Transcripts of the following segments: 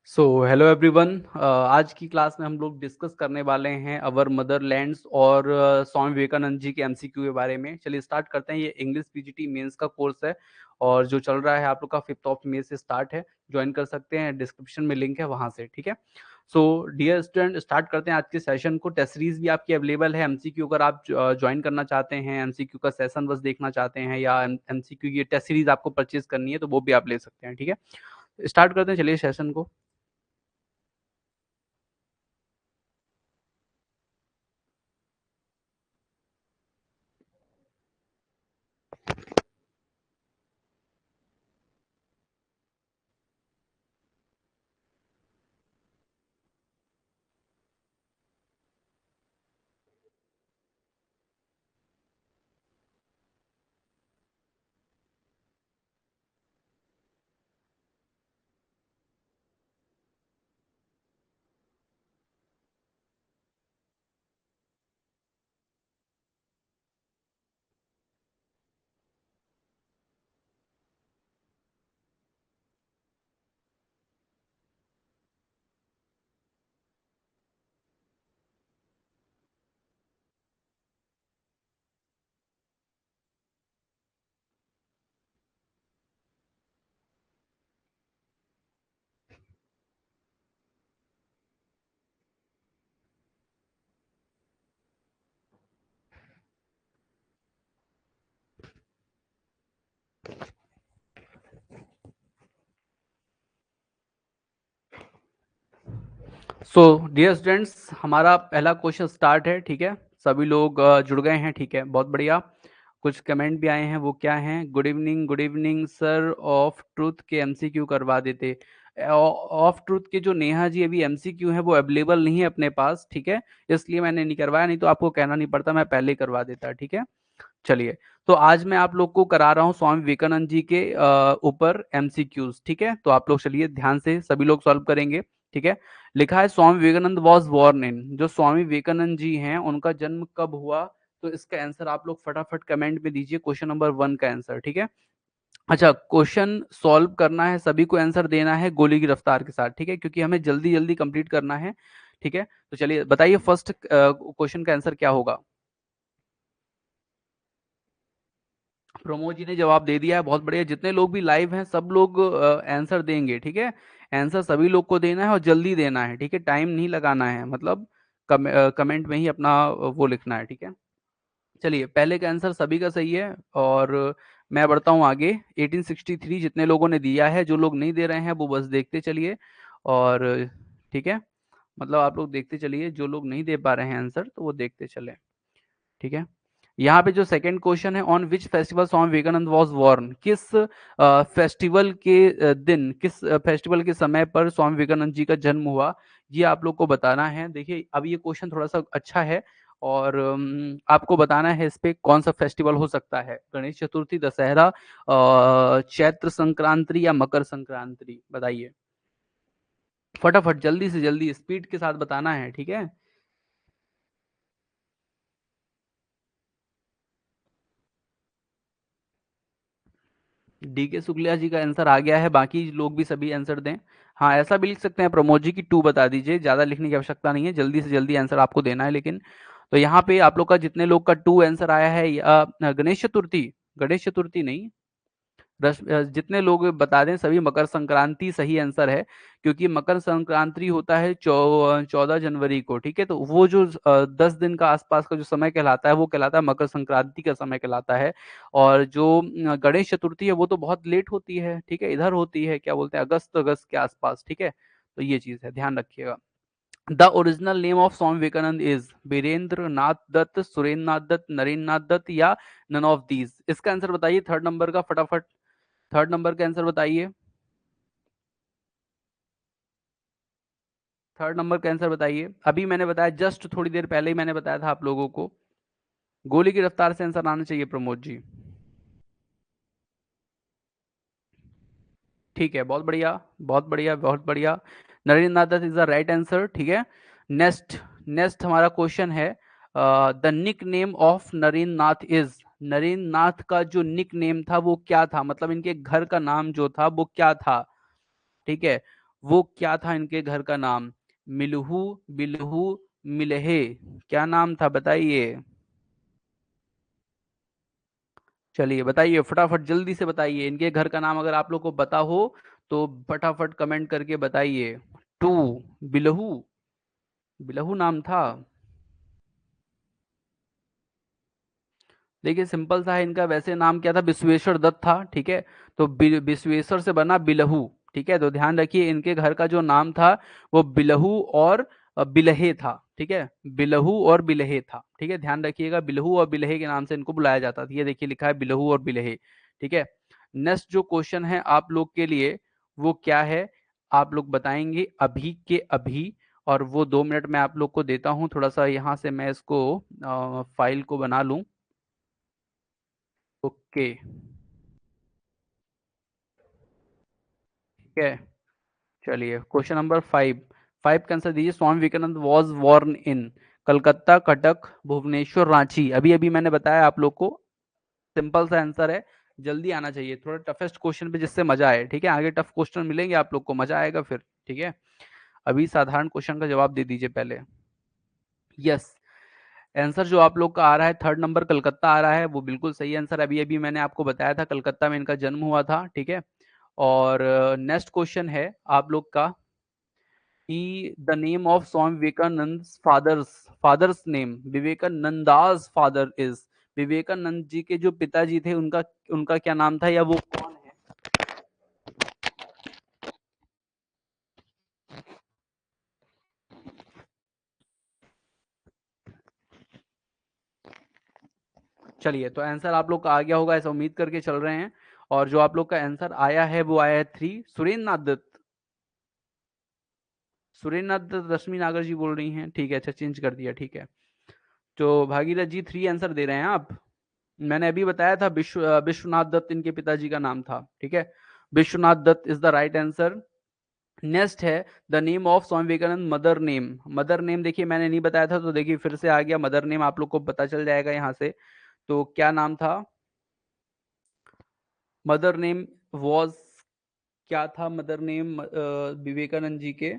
Hello everyone. आज की class में हम लोग डिस्कस करने वाले हैं अवर मदरलैंड्स और स्वामी विवेकानंद जी के एमसीक्यू के बारे में। चलिए स्टार्ट करते हैं। ये इंग्लिश पीजीटी मेंस का कोर्स है और जो चल रहा है आप लोग का 5 मई से स्टार्ट है। ज्वाइन कर सकते हैं, डिस्क्रिप्शन में लिंक है वहाँ से, ठीक है। डियर स्टूडेंट, स्टार्ट करते हैं आज के सेशन को। टेस्ट सीरीज भी आपकी अवेलेबल है। एमसीक्यू अगर आप ज्वाइन करना चाहते हैं, एमसीक्यू का सेशन बस देखना चाहते हैं या एमसीक्यू की टेस्ट सीरीज आपको परचेज करनी है तो वो भी आप ले सकते हैं, ठीक है। स्टार्ट करते हैं चलिए सेशन को। डियर स्टूडेंट्स, हमारा पहला क्वेश्चन स्टार्ट है, ठीक है। सभी लोग जुड़ गए हैं, ठीक है, बहुत बढ़िया। कुछ कमेंट भी आए हैं, वो क्या हैं? Good evening sir, of truth के एमसीक्यू करवा देते। ऑफ ट्रूथ के जो नेहा जी अभी एमसीक्यू हैं वो अवेलेबल नहीं है अपने पास, ठीक है, इसलिए मैंने नहीं करवाया। नहीं तो आपको कहना नहीं पड़ता, मैं पहले ही करवा देता, ठीक है। चलिए, तो आज मैं आप लोग को करा रहा हूँ स्वामी विवेकानंद जी के ऊपर एमसीक्यूज, ठीक है। तो आप लोग चलिए ध्यान से सभी लोग सॉल्व करेंगे, ठीक है। लिखा है स्वामी विवेकानंद वॉज बॉर्न इन। जो स्वामी विवेकानंद जी हैं उनका जन्म कब हुआ? तो इसका आंसर आप लोग फटाफट कमेंट में दीजिए, क्वेश्चन नंबर 1 का आंसर, ठीक है। अच्छा, क्वेश्चन सॉल्व करना है, सभी को आंसर देना है गोली की रफ्तार के साथ, ठीक है, क्योंकि हमें जल्दी जल्दी कंप्लीट करना है, ठीक है। तो चलिए बताइए फर्स्ट क्वेश्चन का आंसर क्या होगा? प्रमोद जी ने जवाब दे दिया है, बहुत बढ़िया। जितने लोग भी लाइव हैं सब लोग आंसर देंगे, ठीक है। आंसर सभी लोग को देना है और जल्दी देना है, ठीक है, टाइम नहीं लगाना है, मतलब कमेंट में ही अपना वो लिखना है, ठीक है। चलिए, पहले का आंसर सभी का सही है और मैं बढ़ता हूँ आगे। 1863 जितने लोगों ने दिया है, जो लोग नहीं दे रहे हैं वो बस देखते चलिए और ठीक है, मतलब आप लोग देखते चलिए, जो लोग नहीं दे पा रहे हैं आंसर तो वो देखते चले, ठीक है। यहाँ पे जो सेकंड क्वेश्चन है, on which festival Swami Vivekananda was born, किस फेस्टिवल के दिन, किस फेस्टिवल के समय पर स्वामी विवेकानंद जी का जन्म हुआ, ये आप लोग को बताना है। देखिए, अब ये क्वेश्चन थोड़ा सा अच्छा है और आपको बताना है इस पे कौन सा फेस्टिवल हो सकता है। गणेश चतुर्थी, दशहरा, चैत्र संक्रांति या मकर संक्रांति, बताइए फटाफट, जल्दी से जल्दी, स्पीड के साथ बताना है, ठीक है। डी के शुक्ला जी का आंसर आ गया है, बाकी लोग भी सभी आंसर दें। हाँ, ऐसा भी लिख सकते हैं, प्रमोद जी की 2 बता दीजिए, ज़्यादा लिखने की आवश्यकता नहीं है, जल्दी से जल्दी आंसर आपको देना है लेकिन। तो यहाँ पे आप लोग का जितने लोग का 2 आंसर आया है, गणेश चतुर्थी, गणेश चतुर्थी नहीं, जितने लोग बता दें सभी मकर संक्रांति सही आंसर है, क्योंकि मकर संक्रांति होता है 14 जनवरी को, ठीक है। तो वो जो 10 दिन का आसपास का जो समय कहलाता है वो कहलाता है मकर संक्रांति का समय कहलाता है। और जो गणेश चतुर्थी है वो तो बहुत लेट होती है, ठीक है, इधर होती है, क्या बोलते हैं, अगस्त अगस्त के आसपास, ठीक है। तो ये चीज है, ध्यान रखिएगा। The original name of Swami Vivekananda is Virendra Nath Dutt, Surendra Nath Dutt, Narendra Nath Dutt या नन ऑफ दीज। इसका आंसर बताइए थर्ड नंबर का, फटाफट थर्ड नंबर का आंसर बताइए। थर्ड नंबर का आंसर बताइए। अभी मैंने बताया, जस्ट थोड़ी देर पहले ही मैंने बताया था आप लोगों को। गोली की रफ्तार से आंसर आना चाहिए प्रमोद जी। ठीक है, बहुत बढ़िया, बहुत बढ़िया, बहुत बढ़िया। Narendra Nath Dutt is the right answer, ठीक है। नेक्स्ट, नेक्स्ट हमारा क्वेश्चन है, the nick name of Narendra Nath is. Narendra Nath का जो निक नेम था वो क्या था, मतलब इनके घर का नाम जो था वो क्या था, ठीक है। वो क्या था इनके घर का नाम? मिलहू, बिलहू, मिलहे, क्या नाम था बताइए? चलिए बताइए फटाफट, जल्दी से बताइए इनके घर का नाम, अगर आप लोग को पता हो तो फटाफट कमेंट करके बताइए। टू, बिलहू, बिलहू नाम था। देखिए सिंपल सा है इनका, वैसे नाम क्या था, विश्वेश्वर दत्त था, ठीक है। तो विश्वेश्वर से बना बिलहू, ठीक है। तो ध्यान रखिए इनके घर का जो नाम था वो बिलहू और बिलहे था, ठीक है। बिलहू और बिलहे था, ठीक है, ध्यान रखिएगा, बिलहू और बिलहे के नाम से इनको बुलाया जाता था। ये देखिए लिखा है बिलहू और बिलहे, ठीक है। नेक्स्ट जो क्वेश्चन है आप लोग के लिए वो क्या है, आप लोग बताएंगे अभी के अभी। और वो 2 मिनट मैं आप लोग को देता हूँ, थोड़ा सा यहाँ से मैं इसको फाइल को बना लूँ। ओके, ठीक है। चलिए क्वेश्चन नंबर 5, 5 का आंसर दीजिए। Swami Vivekananda was born in Calcutta, Cuttack, Bhubaneswar, Ranchi. अभी अभी मैंने बताया आप लोग को, सिंपल सा आंसर है, जल्दी आना चाहिए, थोड़ा टफेस्ट क्वेश्चन पे जिससे मजा आए, ठीक है। आगे टफ क्वेश्चन मिलेंगे आप लोग को, मजा आएगा फिर, ठीक है। अभी साधारण क्वेश्चन का जवाब दे दीजिए पहले। यस, आंसर जो आप लोग का आ रहा है थर्ड नंबर, कलकत्ता आ रहा है, वो बिल्कुल सही आंसर। अभी अभी मैंने आपको बताया था कलकत्ता में इनका जन्म हुआ था, ठीक है। और नेक्स्ट क्वेश्चन है आप लोग का कि the name of Swami Vivekananda father's name, Vivekananda's father is, Vivekananda ji के जो पिताजी थे उनका उनका क्या नाम था, या वो कौन है? चलिए तो आंसर आप लोग का आ गया होगा ऐसा उम्मीद करके चल रहे हैं। और जो आप लोग का आंसर आया है वो आया है 3, सुरेंद्र नाथ दत्त। सुरेंद्र नाथ दत्त रश्मि नागर जी बोल रही हैं, ठीक है, अच्छा चेंज कर दिया, ठीक है। तो भागीरथ जी 3 आंसर दे रहे हैं आप। मैंने अभी बताया था विश्वनाथ दत्त इनके पिताजी का नाम था, ठीक है। Vishwanath Dutt is the right answer. Next है the name of Swami Vivekananda mother name. Mother name देखिए मैंने नहीं बताया था, तो देखिए फिर से आ गया मदर नेम, आप लोग को पता चल जाएगा यहाँ से। तो क्या नाम था? मदर नेम वॉज, क्या था मदर नेम विवेकानंद जी के?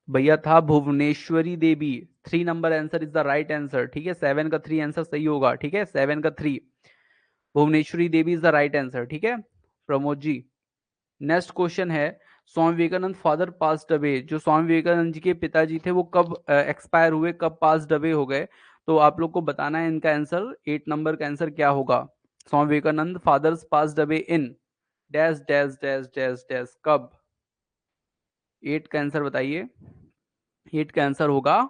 भैया था भुवनेश्वरी देवी। 3 number answer is the right answer, ठीक है। 7 का 3 आंसर सही होगा, ठीक है, 7 का 3, भुवनेश्वरी देवी इज द राइट आंसर, ठीक है प्रमोद जी। नेक्स्ट क्वेश्चन है, Swami Vivekananda father passed away, जो स्वामी विवेकानंद जी के पिताजी थे वो कब एक्सपायर हुए, कब पास्ड अवे हो गए? तो आप लोग को बताना है इनका आंसर, 8 नंबर का आंसर क्या होगा? Swami Vivekananda father's passed away in dash dash dash dash dash, कब? 8 का आंसर बताइए। 8 का आंसर होगा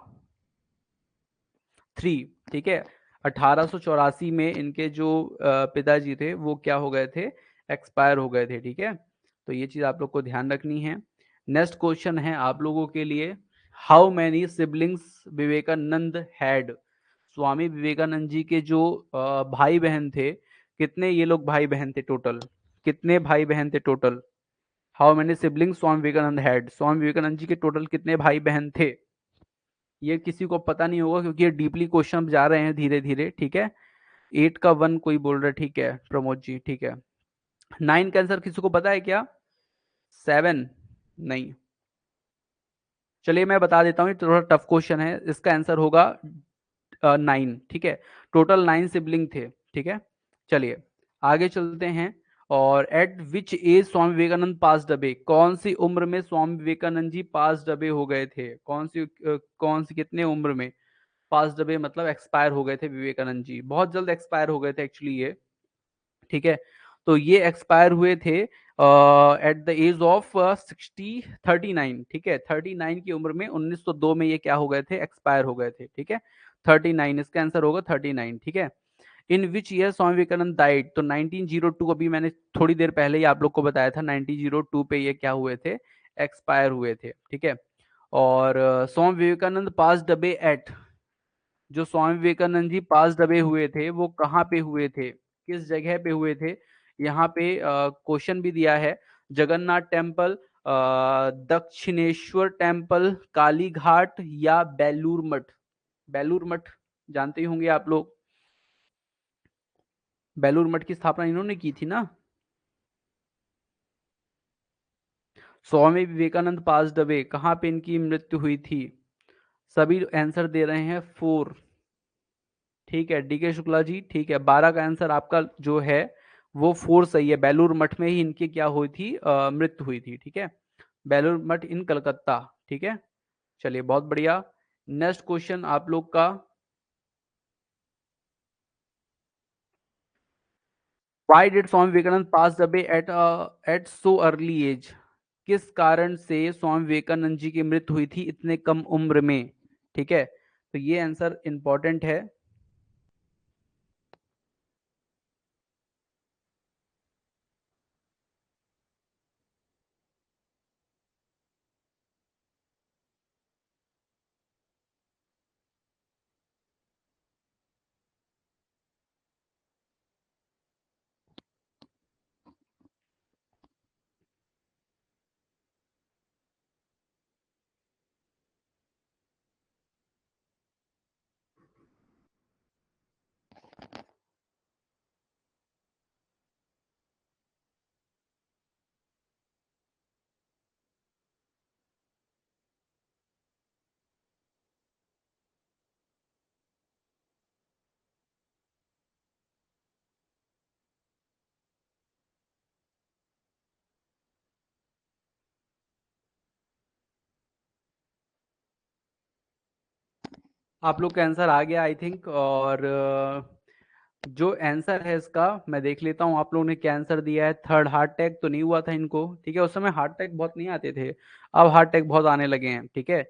3, ठीक है। 1884 में इनके जो पिताजी थे वो क्या हो गए थे, एक्सपायर हो गए थे, ठीक है। तो ये चीज आप लोग को ध्यान रखनी है। नेक्स्ट क्वेश्चन है आप लोगों के लिए, how many siblings Vivekananda had? Swami Vivekananda ji के जो भाई बहन थे, कितने ये लोग भाई बहन थे टोटल? कितने भाई बहन थे total? How many siblings Swami Vivekananda had, Swami Vivekananda ji के टोटल कितने भाई बहन थे? ये किसी को पता नहीं होगा क्योंकि ये डीपली क्वेश्चन जा रहे हैं धीरे धीरे, ठीक है। 8 का 1 कोई बोल रहा है, ठीक है प्रमोद जी, ठीक है। 9 का आंसर किसी को पता है क्या? 7? नहीं। चलिए मैं बता देता हूँ, ये थोड़ा टफ क्वेश्चन है, इसका आंसर होगा 9, ठीक है। टोटल 9 सिबलिंग थे, ठीक है। चलिए आगे चलते हैं। और at which age Swami Vivekananda pass away, कौन सी उम्र में स्वामी विवेकानंद जी पास अवे हो गए थे? कौन सी कितने उम्र में पास अवे, मतलब एक्सपायर हो गए थे विवेकानंद जी, बहुत जल्द एक्सपायर हो गए थे एक्चुअली ये, ठीक है। तो ये एक्सपायर हुए थे एट द एज ऑफ 39, ठीक है, 39 की उम्र में, 1902 में ये क्या हो गए थे, एक्सपायर हो गए थे, ठीक है। 39 इसका आंसर होगा, 39, ठीक है। In which year Swami Vivekananda died, तो 1902, अभी मैंने थोड़ी देर पहले ही आप लोग को बताया था 1902 पे ये क्या हुए थे, एक्सपायर हुए थे, ठीक है। और स्वामी विवेकानंद पास डबे एट, जो स्वामी विवेकानंद जी पास डबे हुए थे वो कहाँ पे हुए थे, किस जगह पे हुए थे? यहाँ पे क्वेश्चन भी दिया है, जगन्नाथ टेम्पल, दक्षिणेश्वर टेम्पल, काली घाट, या बेलूर मठ। बेलूर मठ जानते ही होंगे आप लोग, बेलूर मठ की स्थापना इन्होंने की थी ना। स्वामी विवेकानंद पास्ड अवे, कहाँ पे इनकी मृत्यु हुई थी? सभी आंसर दे रहे हैं 4। ठीक है डीके शुक्ला जी, ठीक है 12 का आंसर आपका जो है वो 4 सही है। बेलूर मठ में ही इनकी क्या हुई थी, मृत्यु हुई थी। ठीक है, बेलूर मठ इन कलकत्ता। ठीक है, चलिए बहुत बढ़िया। नेक्स्ट क्वेश्चन आप लोग का, why did Swami Vivekananda pass away at so early age? किस कारण से स्वामी विवेकानंद जी की मृत्यु हुई थी इतने कम उम्र में? ठीक है, तो ये आंसर इंपॉर्टेंट है। आप लोग का आंसर आ गया आई थिंक। और जो आंसर है इसका मैं देख लेता हूँ आप लोगों ने क्या आंसर दिया है। थर्ड, हार्ट अटैक तो नहीं हुआ था इनको। ठीक है, उस समय हार्ट अटैक बहुत नहीं आते थे, अब हार्ट अटैक बहुत आने लगे हैं। ठीक है,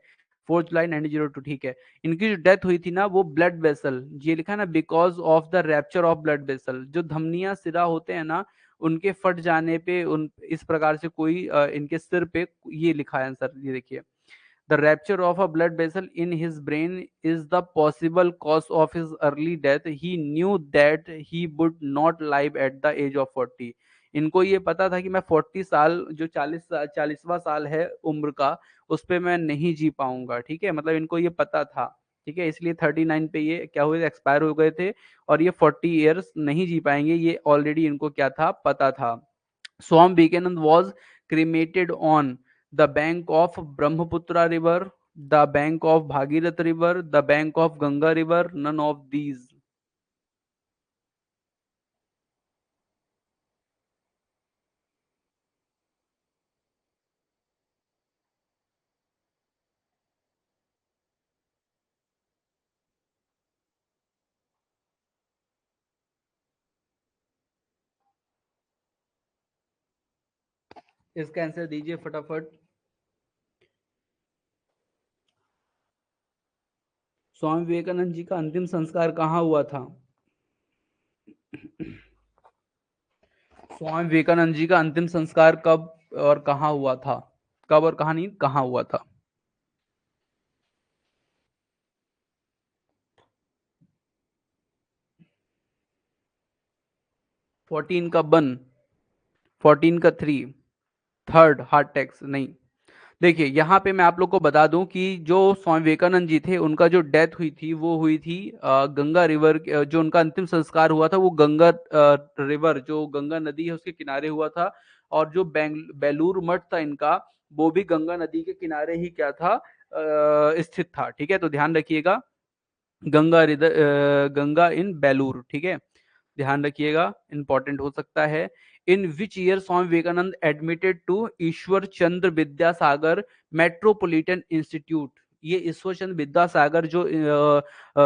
4 जुलाई 1902। ठीक है, इनकी जो डेथ हुई थी ना वो ब्लड वेसल, ये लिखा है ना, because of the rapture of blood vessel, जो धमनियां सिरा होते हैं ना उनके फट जाने पे, उन इस प्रकार से कोई इनके सिर पे, ये लिखा है आंसर, ये देखिए, the rupture of a blood vessel in his brain is the possible cause of his early death. He knew that he would not live at the age of 40. इनको ये पता था कि मैं 40 साल, जो 40वां साल है उम्र का, उस पे मैं नहीं जी पाऊंगा। ठीक है, मतलब इनको ये पता था। ठीक है, इसलिए 39 पे ये क्या हुए, एक्सपायर हो गए थे, और ये 40 ईयर्स नहीं जी पाएंगे, ये ऑलरेडी इनको क्या था, पता था। Swami Vivekanand was cremated on the bank of Brahmaputra river, the bank of Bhagirath river, the bank of Ganga river, none of these. इसका आंसर दीजिए फटाफट। स्वामी विवेकानंद जी का अंतिम संस्कार कहाँ हुआ था? स्वामी विवेकानंद जी का अंतिम संस्कार कब और कहाँ हुआ था? कब और कहाँ नहीं, कहाँ हुआ था? 14 का 1, 14 का 3, थर्ड हार्ट टैक्स नहीं। देखिए यहाँ पे मैं आप लोग को बता दूं कि जो स्वामी विवेकानंद जी थे उनका जो डेथ हुई थी वो हुई थी गंगा रिवर, जो उनका अंतिम संस्कार हुआ था वो गंगा रिवर, जो गंगा नदी है उसके किनारे हुआ था। और जो बेलूर मठ था इनका, वो भी गंगा नदी के किनारे ही क्या था, स्थित था। ठीक है, तो ध्यान रखिएगा, गंगा इन बेलूर। ठीक है, ध्यान रखिएगा, इंपॉर्टेंट हो सकता है। In which year Swami Vivekananda admitted to Ishwar Chandra Vidyasagar metropolitan institute? ये ईश्वर चंद्र विद्यासागर जो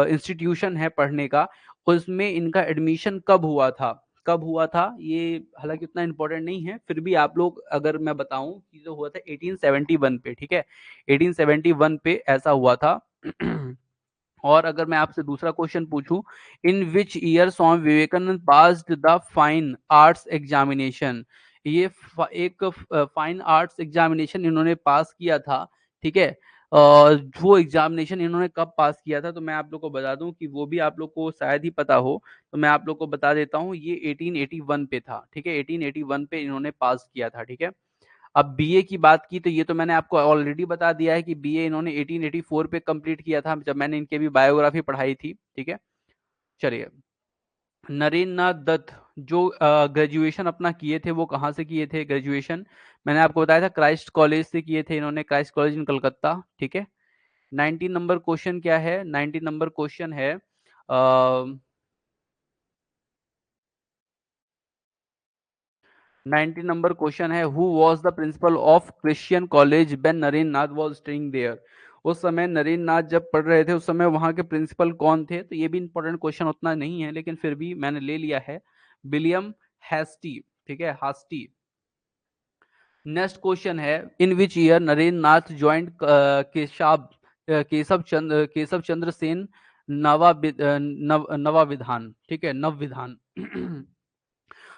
इंस्टीट्यूशन है पढ़ने का, उसमें इनका एडमिशन कब हुआ था? कब हुआ था ये, हालांकि उतना इंपॉर्टेंट नहीं है, फिर भी आप लोग अगर मैं बताऊं कि जो हुआ था 1871 पे। ठीक है, 1871 पे ऐसा हुआ था। और अगर मैं आपसे दूसरा क्वेश्चन पूछूं, in which year Swami Vivekananda passed the fine arts examination? ये एक फाइन आर्ट्स एग्जामिनेशन इन्होंने पास किया था। ठीक है, वो एग्जामिनेशन इन्होंने कब पास किया था, तो मैं आप लोग को बता दूं कि वो भी आप लोग को शायद ही पता हो, तो मैं आप लोग को बता देता हूं, ये 1881 पे था। ठीक है, 1881 पे इन्होंने पास किया था। ठीक है, अब बीए की बात की तो ये तो मैंने आपको ऑलरेडी बता दिया है कि बीए इन्होंने 1884 पे कंप्लीट किया था, जब मैंने इनकी भी बायोग्राफी पढ़ाई थी। ठीक है, चलिए नरेंद्र नाथ दत्त जो ग्रेजुएशन अपना किए थे वो कहाँ से किए थे ग्रेजुएशन? मैंने आपको बताया था क्राइस्ट कॉलेज से किए थे इन्होंने, क्राइस्ट कॉलेज इन कलकत्ता। ठीक है। 19 नंबर क्वेश्चन क्या है? 19 नंबर क्वेश्चन है 19 नंबर क्वेश्चन है, who was the principal of Christian college when Narendra Nath was staying there? उस समय नरेंद्र नाथ जब पढ़ रहे थे उस समय वहां के प्रिंसिपल कौन थे? तो ये भी इंपॉर्टेंट क्वेश्चन उतना नहीं है लेकिन फिर भी मैंने ले लिया है, विलियम हैस्टी। ठीक है, हास्टी। नेक्स्ट क्वेश्चन है, in which year Narendra Nath joined Keshav Chandra Sen Nava Vidhan. ठीक है, नव विधान।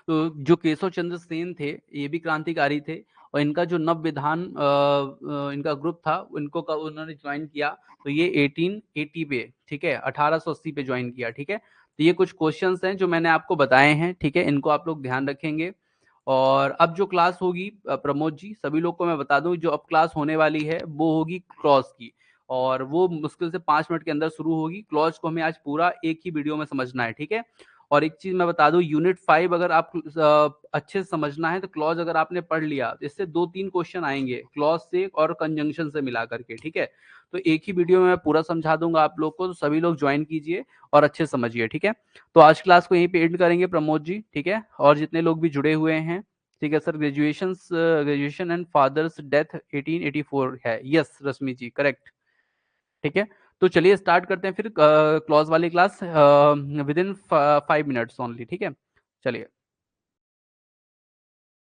तो जो केशव चंद्र सेन थे ये भी क्रांतिकारी थे, और इनका जो नव विधान इनका ग्रुप था इनको का उन्होंने ज्वाइन किया तो ये 1880 पे, ठीक है, 1880 पे ज्वाइन किया। ठीक है, तो ये कुछ क्वेश्चंस हैं जो मैंने आपको बताए हैं। ठीक है, इनको आप लोग ध्यान रखेंगे। और अब जो क्लास होगी प्रमोद जी, सभी लोग को मैं बता दूं, जो अब क्लास होने वाली है वो होगी क्लॉज की, और वो मुश्किल से 5 मिनट के अंदर शुरू होगी। क्लॉज को हमें आज पूरा एक ही वीडियो में समझना है। ठीक है, और एक चीज मैं बता दूं, यूनिट 5 अगर आप अच्छे से समझना है तो क्लॉज अगर आपने पढ़ लिया तो इससे 2-3 क्वेश्चन आएंगे क्लॉज से और कंजंक्शन से मिला करके। ठीक है, तो एक ही वीडियो में मैं पूरा समझा दूंगा आप लोग को, तो सभी लोग ज्वाइन कीजिए और अच्छे से समझिए। ठीक है, तो आज क्लास को यहीं पे एंड करेंगे प्रमोद जी। ठीक है, और जितने लोग भी जुड़े हुए हैं, ठीक है sir, graduation and father's death 1884 है। यस रश्मि जी, करेक्ट। ठीक है, तो चलिए स्टार्ट करते हैं फिर क्लॉज वाली class with in 5 minutes only. ठीक है, चलिए।